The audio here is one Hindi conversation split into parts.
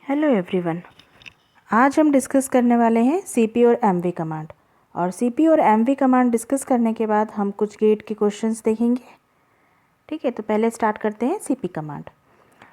Hello everyone. आज हम डिस्कस करने वाले हैं सीपी और एमवी कमांड। और सीपी और एमवी कमांड डिस्कस करने के बाद हम कुछ गेट के क्वेश्चंस देखेंगे। ठीक है, तो पहले स्टार्ट करते हैं CP command.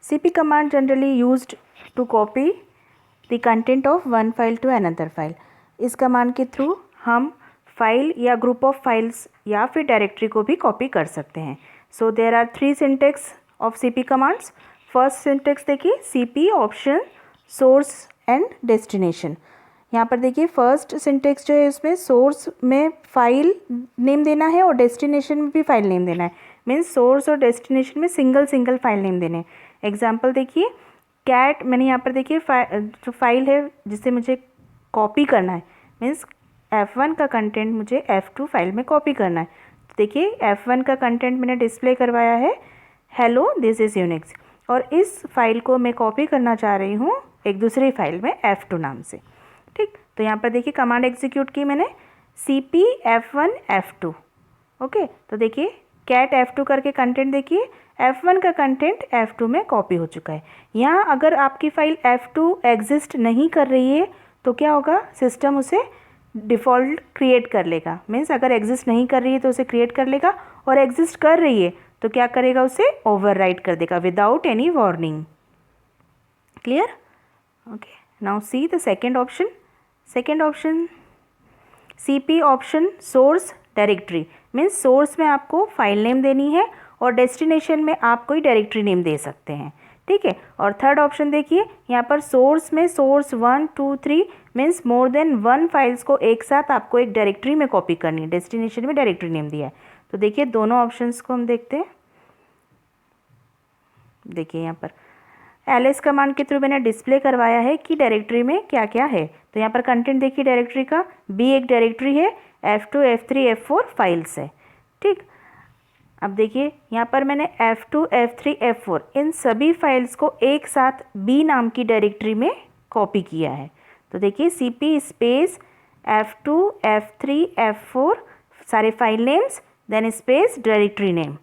CP command generally used to copy the content of one file to another file. इस कमांड के थ्रू हम फाइल या ग्रुप ऑफ फाइल्स या फिर डायरेक्टरी को भी कॉपी कर सकते हैं। So there are 3 syntax of CP commands. First syntax देखिए, CP option source and destination. यहाँ पर देखिए फर्स्ट सिंटेक्स जो है उसमें सोर्स में फाइल नेम देना है और डेस्टिनेशन में भी फाइल नेम देना है। मीन्स सोर्स और डेस्टिनेशन में सिंगल फाइल नेम देने हैं। एग्जाम्पल देखिए, कैट, मैंने यहाँ पर देखिए जो फाइल है जिसे मुझे कॉपी करना है, मीन्स F1 का कंटेंट मुझे F2 फाइल में कॉपी करना है। तो देखिए F1 का कंटेंट मैंने डिस्प्ले करवाया है हेलो दिस इज़ यूनिक्स, और इस फाइल को मैं कॉपी करना चाह रही हूँ एक दूसरी फाइल में F2 नाम से। ठीक, तो यहाँ पर देखिए कमांड एग्जीक्यूट की मैंने CP F1 F2। ओके, तो देखिए कैट F2 करके कंटेंट देखिए F1 का कंटेंट F2 में कॉपी हो चुका है। यहाँ अगर आपकी फाइल F2 एग्जिस्ट नहीं कर रही है तो क्या होगा, सिस्टम उसे डिफ़ॉल्ट क्रिएट कर लेगा। मीन्स अगर एग्जिस्ट नहीं कर रही है तो उसे क्रिएट कर लेगा, और एग्जिस्ट कर रही है तो क्या करेगा, उसे ओवरराइट कर देगा without any warning. Clear? Okay, now see the second option. Second option CP option source directory. Means source में आपको फाइल नेम देनी है और डेस्टिनेशन में आप कोई डायरेक्टरी नेम दे सकते हैं। ठीक है, और थर्ड ऑप्शन देखिए, यहाँ पर सोर्स में source 1 2 3 means more than 1 files को एक साथ आपको एक डायरेक्टरी में कॉपी करनी है, डेस्टिनेशन में डायरेक्टरी नेम दिया है। तो देखिए दोनों ऑप्शंस को हम देखते हैं। देखिए यहाँ पर ls कमांड के थ्रू मैंने डिस्प्ले करवाया है कि डायरेक्टरी में क्या क्या है। तो यहाँ पर कंटेंट देखिए डायरेक्टरी का, B एक डायरेक्टरी है, F2 F3 F4 फाइल्स है। ठीक, अब देखिए यहाँ पर मैंने F2 F3 F4 इन सभी फाइल्स को एक साथ B नाम की डायरेक्टरी में कॉपी किया है। तो देखिए CP space F2 F3 F4 सारे file names, then space directory name.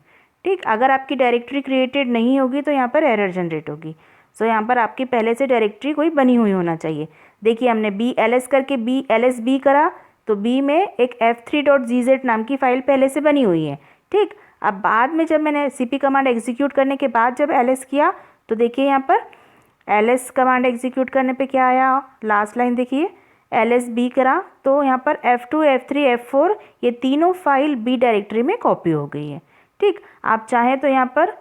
ठीक, अगर आपकी डायरेक्टरी क्रिएटेड नहीं होगी तो यहाँ पर एरर जनरेट होगी। सो यहाँ पर आपकी पहले से डायरेक्टरी कोई बनी हुई होना चाहिए। देखिए हमने BLS करके LSB करा तो B में एक f3.gz नाम की फ़ाइल पहले से बनी हुई है। ठीक, अब बाद में जब मैंने CP कमांड एग्जीक्यूट करने के बाद जब LS किया तो देखिए यहाँ पर LS कमांड एग्जीक्यूट करने पे क्या आया, लास्ट लाइन देखिए LSB करा तो यहाँ पर F2 F3 F4 ये तीनों फाइल B डायरेक्टरी में कॉपी हो गई है। ठीक, आप चाहें तो यहाँ पर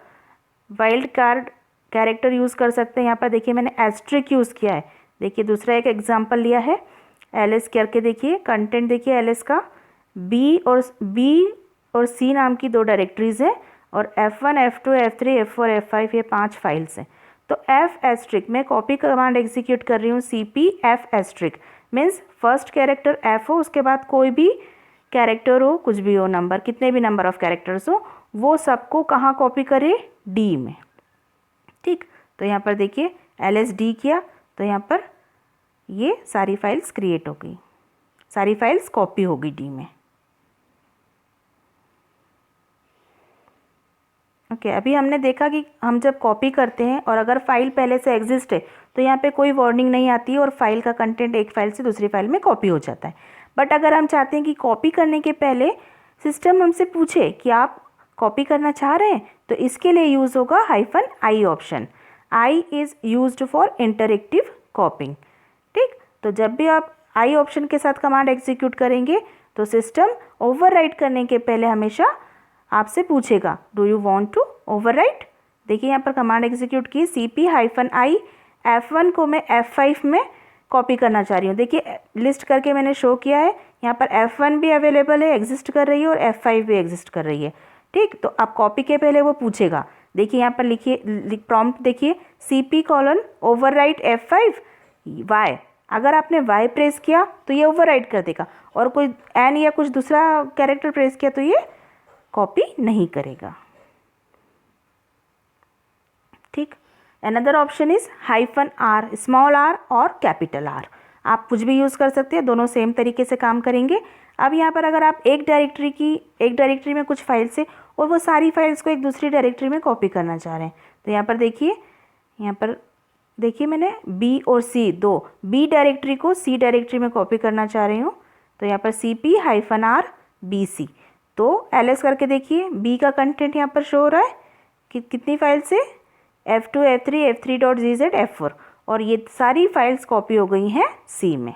वाइल्ड कार्ड कैरेक्टर यूज़ कर सकते हैं। यहाँ पर देखिए मैंने एस्ट्रिक यूज़ किया है। देखिए दूसरा एक एग्जांपल लिया है, LS करके देखिए कंटेंट देखिए LS का B और C नाम की 2 डायरेक्टरीज़ हैं, और F1 F2 F3 F4 F5 ये 5 फाइल्स हैं। तो F एस्ट्रिक में कॉपी कमांड एग्जीक्यूट कर रही हूँ CP F asterisk, means first character F हो, उसके बाद कोई भी कैरेक्टर हो, कुछ भी हो, नंबर, कितने भी नंबर ऑफ कैरेक्टर्स हो, वो सबको कहाँ कॉपी करे, D में। ठीक, तो यहाँ पर देखिए LSD किया तो यहाँ पर ये सारी फाइल्स क्रिएट हो गई, सारी फाइल्स कॉपी हो गई D में। ओके, अभी हमने देखा कि हम जब कॉपी करते हैं और अगर फाइल पहले से एग्जिस्ट है तो यहाँ पे कोई वार्निंग नहीं आती है और फाइल का कंटेंट एक फाइल से दूसरी फाइल में कॉपी हो जाता है। बट अगर हम चाहते हैं कि कॉपी करने के पहले सिस्टम हमसे पूछे कि आप कॉपी करना चाह रहे हैं, तो इसके लिए यूज़ होगा -i option. I is used for interactive कॉपिंग। ठीक, तो जब भी आप I ऑप्शन के साथ कमांड एग्जीक्यूट करेंगे तो सिस्टम ओवरराइट करने के पहले हमेशा आपसे पूछेगा do you want to overwrite. देखिए यहाँ पर कमांड एग्जीक्यूट की CP-I F1 को मैं F5 में कॉपी करना चाह रही हूँ। देखिए लिस्ट करके मैंने शो किया है, यहाँ पर F1 भी अवेलेबल है, एग्जिस्ट कर रही है, और F5 भी एग्जिस्ट कर रही है। ठीक, तो आप कॉपी के पहले वो पूछेगा। देखिए यहाँ पर लिखिए प्रॉम्प्ट देखिए CP: ओवरराइट F5 Y। अगर आपने Y प्रेस किया तो ये ओवरराइट कर देगा, और कोई N या कुछ दूसरा कैरेक्टर प्रेस किया तो ये कॉपी नहीं करेगा। ठीक, another option is -R, small r और कैपिटल R। आप कुछ भी यूज़ कर सकते हैं, दोनों सेम तरीके से काम करेंगे। अब यहाँ पर अगर आप एक डायरेक्टरी में कुछ फाइल्स है और वो सारी फाइल्स को एक दूसरी डायरेक्टरी में कॉपी करना चाह रहे हैं, तो यहाँ पर देखिए यहाँ पर देखिए मैंने बी और सी दो, बी डायरेक्टरी को सी डायरेक्टरी में कॉपी करना चाह रही हूँ, तो यहाँ पर CP-R-BC। तो LS करके देखिए, बी का कंटेंट यहाँ पर शो हो रहा है कितनी फाइल से, F2, F3, F3.gz, F4, और ये सारी फाइल्स कॉपी हो गई हैं सी में।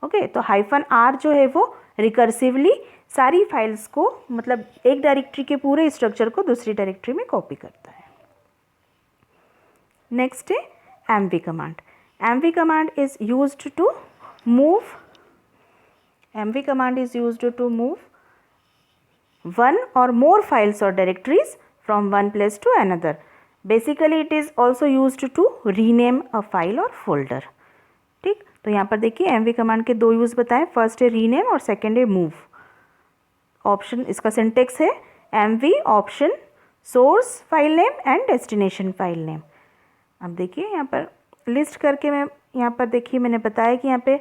ओके, तो -R जो है वो रिकर्सिवली सारी फाइल्स को, मतलब एक डायरेक्टरी के पूरे स्ट्रक्चर को दूसरी डायरेक्टरी में कॉपी करता है। नेक्स्ट है MV command. MV command is used to move one or more files or directories from one place to another. Basically it is also used to rename a file or folder. ठीक, तो यहाँ पर देखिए MV कमांड के दो यूज़ बताएं, फर्स्ट है रीनेम और सेकेंड है मूव। ऑप्शन, इसका सिंटेक्स है MV option source file name and destination file name. अब देखिए यहाँ पर लिस्ट करके मैं यहाँ पर देखिए मैंने बताया कि यहाँ पे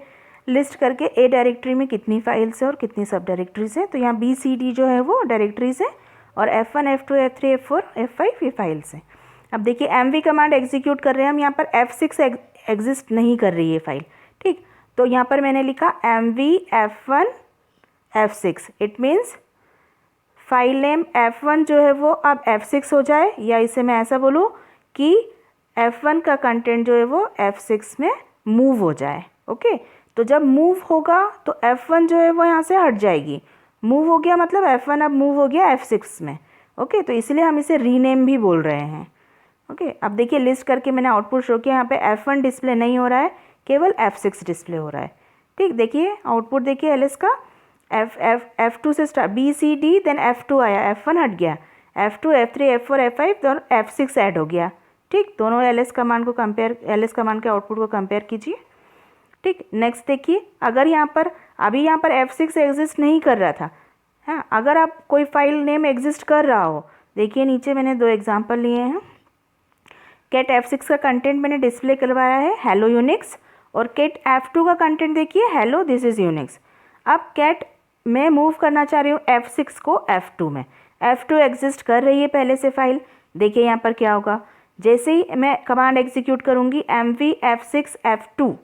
लिस्ट करके ए डायरेक्टरी में कितनी फाइल्स है और कितनी सब डायरेक्टरीज हैं। तो यहाँ BCD जो है वो डायरेक्टरीज है और F1, F2, F3, F4, F5 ये फाइल्स हैं। अब देखिए MV कमांड एग्जीक्यूट कर रहे हैं हम, यहाँ पर F6 एग्जिस्ट नहीं कर रही है फाइल। ठीक, तो यहाँ पर मैंने लिखा MV F1 F6, it means file name F1 जो है वो अब F6 हो जाए, या इसे मैं ऐसा बोलूँ कि F1 का कंटेंट जो है वो F6 में मूव हो जाए। ओके, तो जब मूव होगा तो F1 जो है वो यहाँ से हट जाएगी, मूव हो गया मतलब F1 अब मूव हो गया F6 में। ओके, तो इसलिए हम इसे रीनेम भी बोल रहे हैं। ओके, अब देखिए लिस्ट करके मैंने आउटपुट शो किया, यहाँ पे F1 डिस्प्ले नहीं हो रहा है, केवल F6 डिस्प्ले हो रहा है। ठीक, देखिए आउटपुट देखिए LS का, F2 से स्टार्ट, BCD देन F2 आया, F1 हट गया, F2, F3, F4, F5 और F6 ऐड हो गया। ठीक, दोनों LS कमांड को कंपेयर, LS कमांड के आउटपुट को कंपेयर कीजिए। ठीक, नेक्स्ट देखिए, अगर यहाँ पर अभी यहाँ पर F6 एग्जिस्ट नहीं कर रहा था, हाँ, अगर आप कोई फाइल नेम एग्जिस्ट कर रहा हो, देखिए नीचे मैंने दो एग्जांपल लिए हैं। कैट F6 का कंटेंट मैंने डिस्प्ले करवाया है हेलो यूनिक्स, और कैट F2 का कंटेंट देखिए हेलो दिस इज़ यूनिक्स। अब कैट मैं मूव करना चाह रही हूँ F6 को F2 में, F2 एग्जिस्ट कर रही है पहले से फाइल। देखिए यहाँ पर क्या होगा, जैसे ही मैं कमांड एग्जीक्यूट करूँगी MV F6 F2,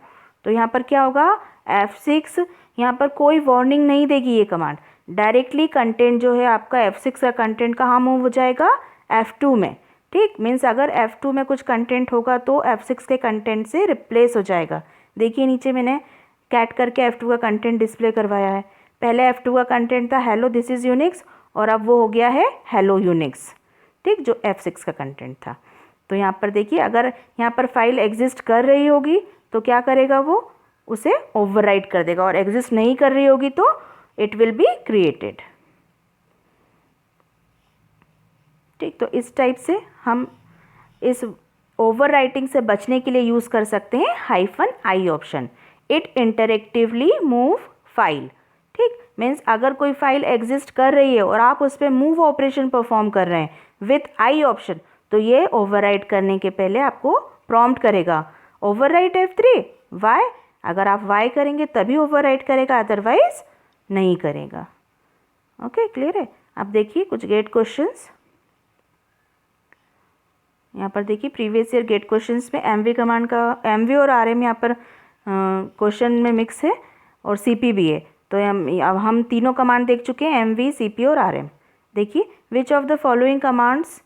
तो यहाँ पर क्या होगा, F6 यहाँ पर कोई वार्निंग नहीं देगी ये कमांड, डायरेक्टली कंटेंट जो है आपका F6 का कंटेंट कहाँ मूव हो जाएगा, F2 में। ठीक, मीन्स अगर F2 में कुछ कंटेंट होगा तो F6 के कंटेंट से रिप्लेस हो जाएगा। देखिए नीचे मैंने कैट करके F2 का कंटेंट डिस्प्ले करवाया है, पहले F2 का कंटेंट था हेलो दिस इज़ यूनिक्स, और अब वो हो गया है हेलो यूनिक्स। ठीक, जो F6 का कंटेंट था। तो यहाँ पर देखिए अगर यहाँ पर फाइल एग्जिस्ट कर रही होगी तो क्या करेगा, वो उसे ओवरराइट कर देगा, और एग्जिस्ट नहीं कर रही होगी तो इट विल बी क्रिएटेड। ठीक, तो इस टाइप से हम इस ओवरराइटिंग से बचने के लिए यूज़ कर सकते हैं -i option, it interactively move file. ठीक, मीन्स अगर कोई फाइल एग्जिस्ट कर रही है और आप उस पर मूव ऑपरेशन परफॉर्म कर रहे हैं विथ i ऑप्शन, तो ये ओवरराइट करने के पहले आपको प्रॉम्प्ट करेगा ओवरराइट F3 y, अगर आप y करेंगे तभी ओवरराइट करेगा, अदरवाइज नहीं करेगा। ओके, क्लियर है। अब देखिए कुछ गेट क्वेश्चंस, यहाँ पर देखिए प्रीवियस ईयर गेट क्वेश्चंस में MV कमांड का, MV और RM यहाँ पर क्वेश्चन में मिक्स है, और CP भी है। तो अब हम तीनों कमांड देख चुके हैं, MV, CP और RM। देखिए which of the following commands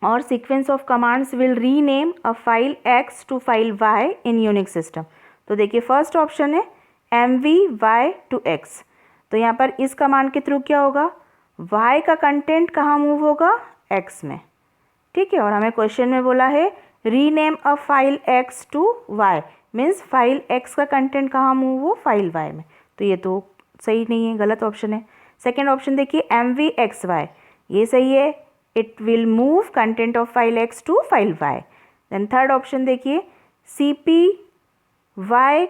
और sequence of commands will rename a file X to file Y in Unix system. तो देखिए फर्स्ट ऑप्शन है MV Y टू X। तो यहाँ पर इस कमांड के थ्रू क्या होगा, Y का कंटेंट कहाँ मूव होगा, X में। ठीक है, और हमें क्वेश्चन में बोला है rename a file X to Y, means file X का कंटेंट कहाँ मूव हो, फाइल Y में। तो ये तो सही नहीं है, गलत ऑप्शन है। सेकेंड ऑप्शन देखिए MV XY, ये सही है, it will move content of file X to file Y। Then third option देखिए CP Y,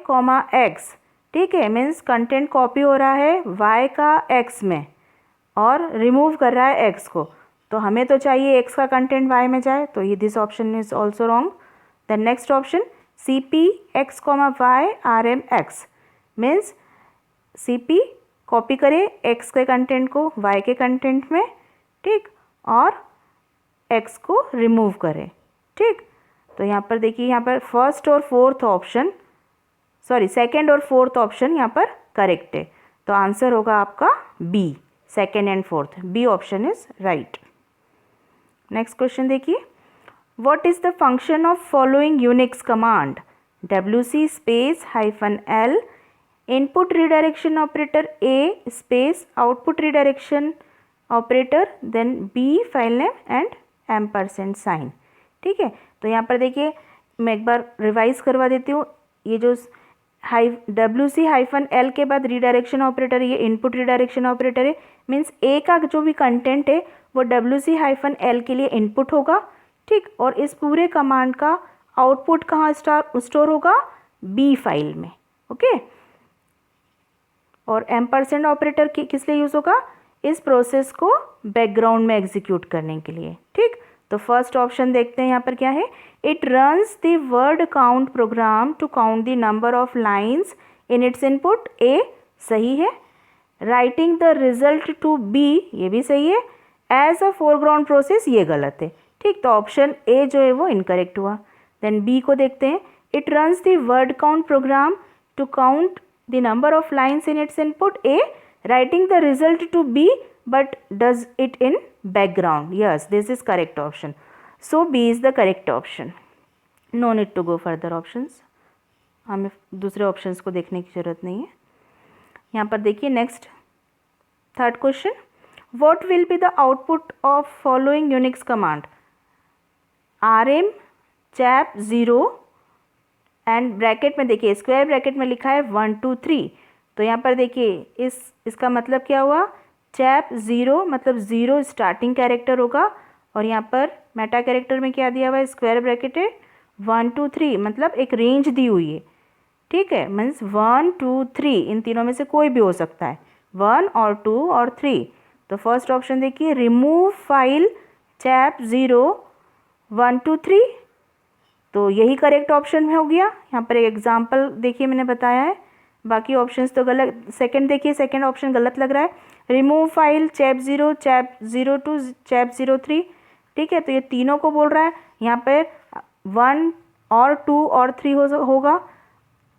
X। ठीक है, मीन्स कंटेंट कॉपी हो रहा है Y का X में और रिमूव कर रहा है X को, तो हमें तो चाहिए X का कंटेंट Y में जाए, तो ये this option is also wrong. Then next option CP X, Y RM X, मीन्स CP कॉपी करे X के कंटेंट को Y के कंटेंट में, ठीक, और X को रिमूव करें। ठीक, तो यहाँ पर देखिए, यहाँ पर फर्स्ट और फोर्थ ऑप्शन, सॉरी सेकंड और फोर्थ ऑप्शन यहाँ पर करेक्ट है। तो आंसर होगा आपका B, second and fourth, B option is right. Next question देखिए, what is the function of following Unix command? WC space -L input redirection operator, A space output redirection operator, then B file name and ampersand sign. ठीक है, तो यहाँ पर देखिए मैं एक बार रिवाइज करवा देती हूँ। ये जो WC-L के बाद रिडायरेक्शन ऑपरेटर, ये इनपुट रिडायरेक्शन ऑपरेटर है, मीन्स ए का जो भी कंटेंट है वो WC-L के लिए इनपुट होगा। ठीक, और इस पूरे कमांड का आउटपुट कहाँ स्टोर होगा? बी फाइल में। ओके, और एम्परसेंड ऑपरेटर किस लिए यूज़ होगा? इस प्रोसेस को बैकग्राउंड में एग्जीक्यूट करने के लिए। ठीक, तो फर्स्ट ऑप्शन देखते हैं यहाँ पर क्या है। It runs the word count program to count the number of lines in its input, A सही है। Writing the result to B, ये भी सही है। एज अ फोरग्राउंड प्रोसेस, ये गलत है। ठीक, तो ऑप्शन ए जो है वो इनकरेक्ट हुआ। देन बी को देखते हैं। It runs the word count program to count the number of lines in its input, a writing the result to B but does it in background. Yes, this is correct option. So B is the correct option. No need to go further options. हमें दूसरे ऑप्शंस को देखने की ज़रूरत नहीं है। यहाँ पर देखिए next third question, what will be the output of following Unix command? RM chap 0 and bracket में देखिए, स्क्वायर ब्रैकेट में लिखा है 1 2 3। तो यहाँ पर देखिए इसका मतलब क्या हुआ? चैप 0 मतलब 0 स्टार्टिंग कैरेक्टर होगा, और यहाँ पर मेटा कैरेक्टर में क्या दिया हुआ है? स्क्वायर ब्रैकेट है 1 2 3, मतलब एक रेंज दी हुई है। ठीक है, मीन्स 1 2 3, इन तीनों में से कोई भी हो सकता है, 1 और 2 और 3। तो फर्स्ट ऑप्शन देखिए, रिमूव फाइल चैप 0 1 2 3, तो यही करेक्ट ऑप्शन में हो गया। यहाँ पर एक एग्जाम्पल देखिए मैंने बताया है, बाकी ऑप्शंस तो गलत। सेकंड देखिए, सेकंड ऑप्शन गलत लग रहा है। Remove file chap 0 chap 02 chap 03। ठीक है, तो ये तीनों को बोल रहा है। यहाँ पर 1 और 2 और 3 होगा।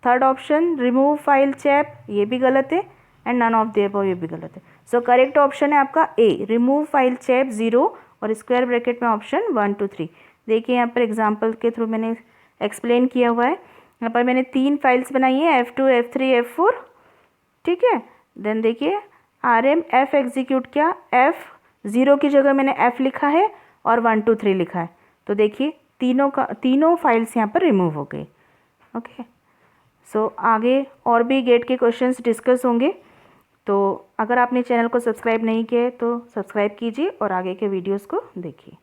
थर्ड ऑप्शन रिमूव फाइल चैप, ये भी गलत है, and none of the above, ये भी गलत है। सो करेक्ट ऑप्शन है आपका ए, रिमूव फाइल चैप 0 और स्क्वायर ब्रैकेट में ऑप्शन 1 2 3। देखिए यहाँ पर एग्जाम्पल के थ्रू मैंने एक्सप्लेन किया हुआ है। यहाँ पर मैंने 3 फाइल्स बनाई है, F2 F3 F4। ठीक है, देन देखिए RM F एग्जीक्यूट किया, F0 की जगह मैंने F लिखा है और 1 2 3 लिखा है। तो देखिए तीनों फाइल्स यहाँ पर रिमूव हो गई। ओके, सो आगे और भी गेट के क्वेश्चंस डिस्कस होंगे। तो अगर आपने चैनल को सब्सक्राइब नहीं किया है तो सब्सक्राइब कीजिए और आगे के वीडियोस को देखिए।